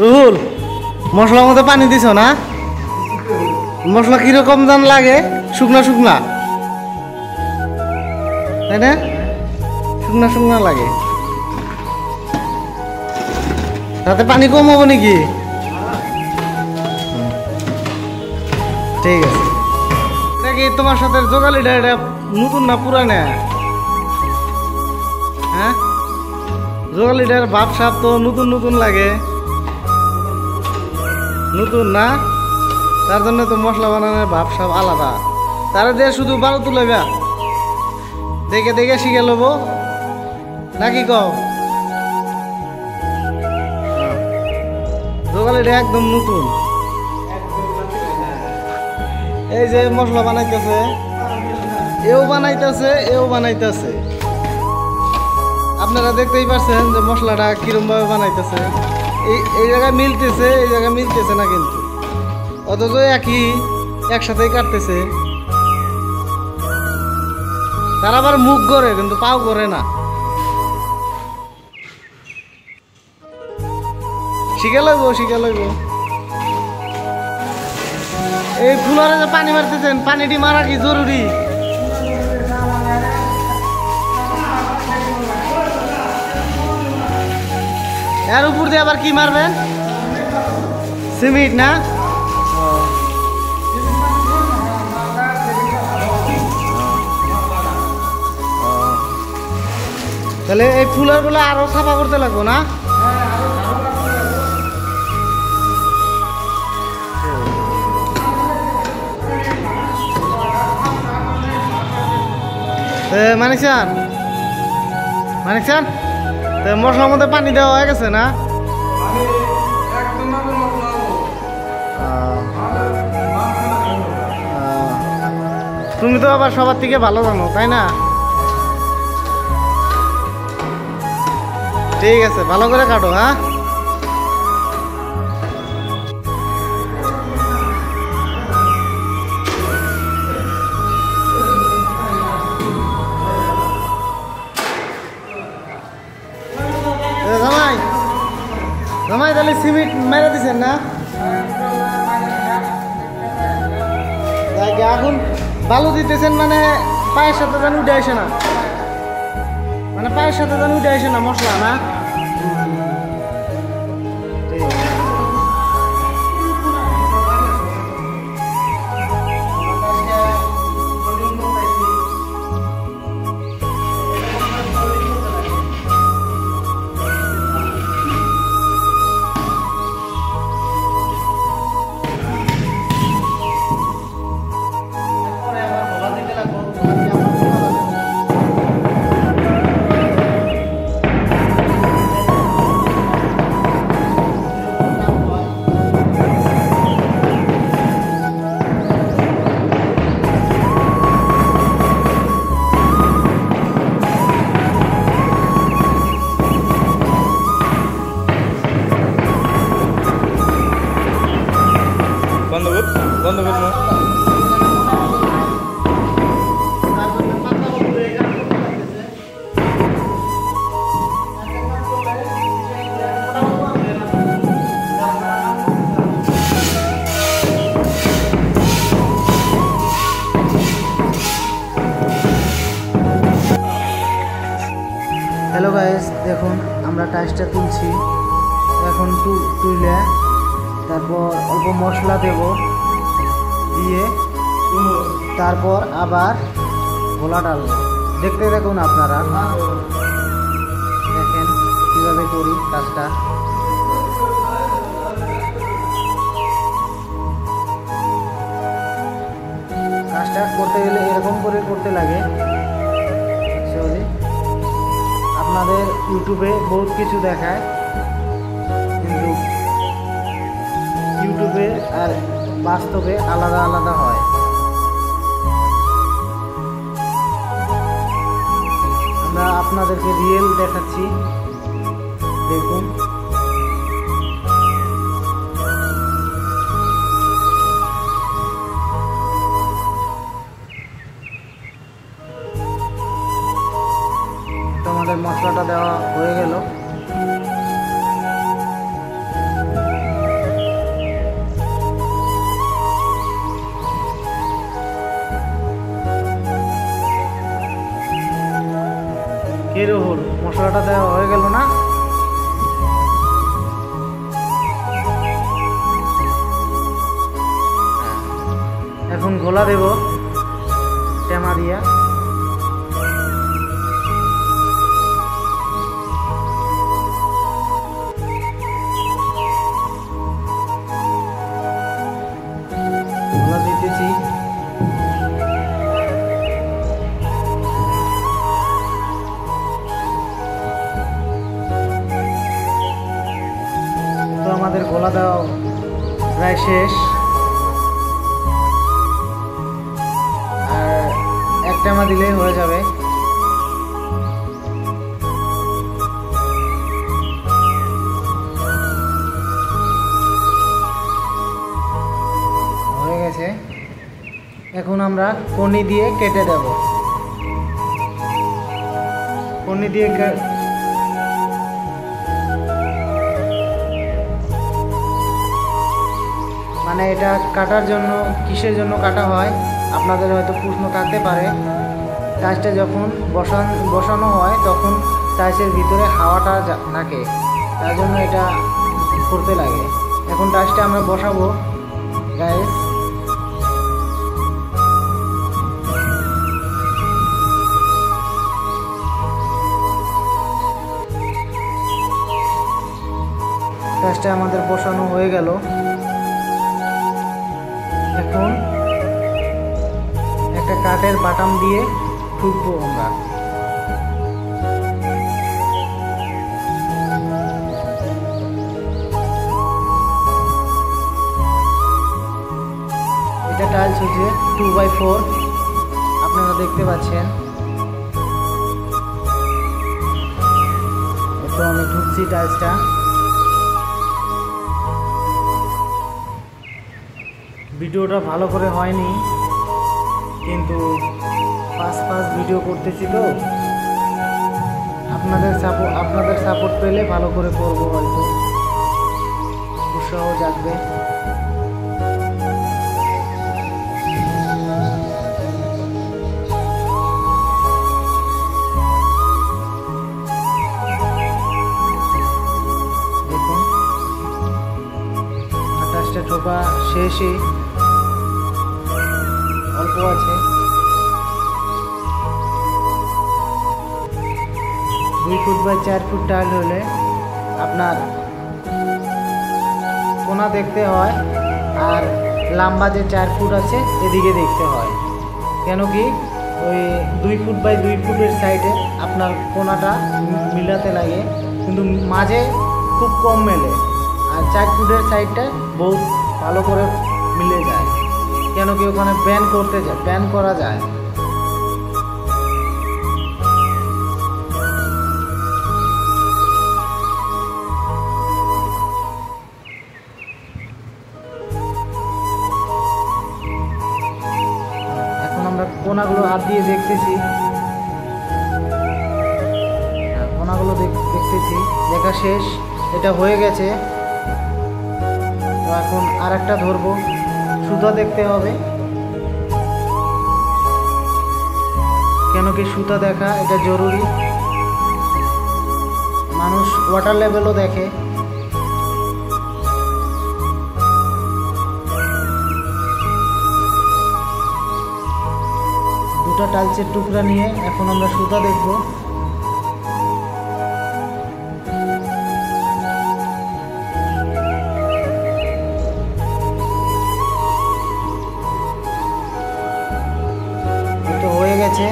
রুহুল মশলার মধ্যে পানি দিছ না? মশলা কিরকম জান লাগে? শুকনা শুকনা তাই না? শুকনা শুকনা লাগে। তাতে পানি কম হবো নাকি? ঠিক আছে। এটা কি তোমার সাথে জোগালিটা এটা নতুন না পুরানা? হ্যাঁ, জোগালিটার ভাব সাপ তো নতুন নতুন লাগে। নতুন না, তার জন্য তো মশলা বানানোর ভাব সাপ আলাদা। তারা দিয়ে শুধু বারো তুলাইবা, দেখে দেখে শিখে লবো নাকি কও? জোগালিটা একদম নতুন। এই যে মশলা বানাইতেছে, এও বানাইতেছে এও বানাইতেছে। আপনারা দেখতেই পাচ্ছেন যে মশলাটা কিরম ভাবে বানাইতেছে। এই জায়গায় মিলতেছে, এই জায়গায় মিলতেছে না, কিন্তু অথচ একই একসাথেই কাটতেছে। তারা আবার মুখ করে কিন্তু পাও করে না। শিখে লইব, শিখে লইব। এই ফুলরে যে পানি মারতেছেন, পানিটি মারা কি জরুরি? এর উপর দিয়ে আবার কি মারবেন? সিমেন্ট না? তাহলে এই ফুলের গুলো আরো সাফা করতে লাগবো না? মানিক স্যার, মানিক স্যার, মশলার মধ্যে পানি দেওয়া হয়ে গেছে না? তুমি তো আবার সবার থেকে ভালো জানো, তাই না? ঠিক আছে, ভালো করে কাটো। হ্যাঁ, জামাই জামাই তাহলে সিমেন্ট মেরে দিচ্ছেন না? এখন বালু দিতেছেন মানে পায়ের সাথে যেন উঠে আসে না, মানে পায়ের সাথে যেন উঠে আসে না মশলা না? হ্যালো গাইস, দেখুন আমরা টাইসটা তুলছি এখন। তুলে তারপর অল্প মশলা দেব, দিয়ে তারপর আবার গোলা ডালবো। দেখতে দেখুন আপনারা, দেখেন কীভাবে করি কাজটা। কাজটা করতে গেলে এরকম করে করতে লাগে। অ্যাকচুয়ালি আপনাদের ইউটিউবে বহুত কিছু দেখায়, কিন্তু ইউটিউবে আর বাস্তবে আলাদা আলাদা হয়। আমরা আপনাদেরকে রিয়েল দেখাচ্ছি, দেখুন। আমাদের মশলাটা দেওয়া হয়ে গেল। রহুল, মশলাটা দেওয়া হয়ে গেল না? এখন গোলা দেব টেমা দিয়া। গোলা দিতেছি। তো আমাদের গোলা দেওয়া প্রায় শেষ। আর এক টেমা দিলেই হয়ে যাবে। হয়ে গেছে। এখন আমরা কনি দিয়ে কেটে দেব। কনি দিয়ে মানে এটা কাটার জন্য, কিসের জন্য কাটা হয় আপনাদের হয়তো প্রশ্ন থাকতে পারে। টাইসটা যখন বসানো হয় তখন টাইসের ভিতরে হাওয়াটা থাকে, তার জন্য এটা করতে লাগে। এখন টাইসটা আমরা বসাবো গাইস। টাইসটা আমাদের বসানো হয়ে গেল। এখন একটা কাঠের বাটাম দিয়ে ঠুকবো আমরা। এটা টাইলস হচ্ছে 2x4, আপনারা দেখতে পাচ্ছেন। তো আমি ঠুকছি টাইলসটা। ভিডিওটা ভালো করে হয়নি, কিন্তু ফার্স্ট ভিডিও করতেছি তো আপনাদের সাপোর্ট পেলে ভালো করে করবো, হয়তো উৎসাহ জাগবে। দেখুন আঠাশটা ঠোকা শেষে অল্প আছে। 2 ফুট বাই 4 ফুট টাইল হলে আপনার কোনা দেখতে হয়, আর লম্বা যে 4 ফুট আছে এদিকে দেখতে হয়। কেন কি ওই 2 ফুট বাই 2 ফুটের সাইডে আপনার কোনাটা মিলাতে লাগে, কিন্তু মাঝে খুব কম মেলে, আর 4 ফুটের সাইডটা বহুত ভালো করে মিলে যায়। কেন কি ওখানে ব্যান করা যায়। এখন আমরা কোনাগুলো হাত দিয়ে দেখতেছি, কোনাগুলো দেখতেছি, দেখা শেষ। এটা হয়ে গেছে। তো এখন আর একটা ধরবো, সুতা দেখতে হবে। কেন কি সুতা দেখা এটা জরুরি, মানুষ ওয়াটার লেভেলও দেখে। দুটা টাইলসের টুকরা নিয়ে এখন আমরা সুতা দেখব। তো হয়ে গেছে।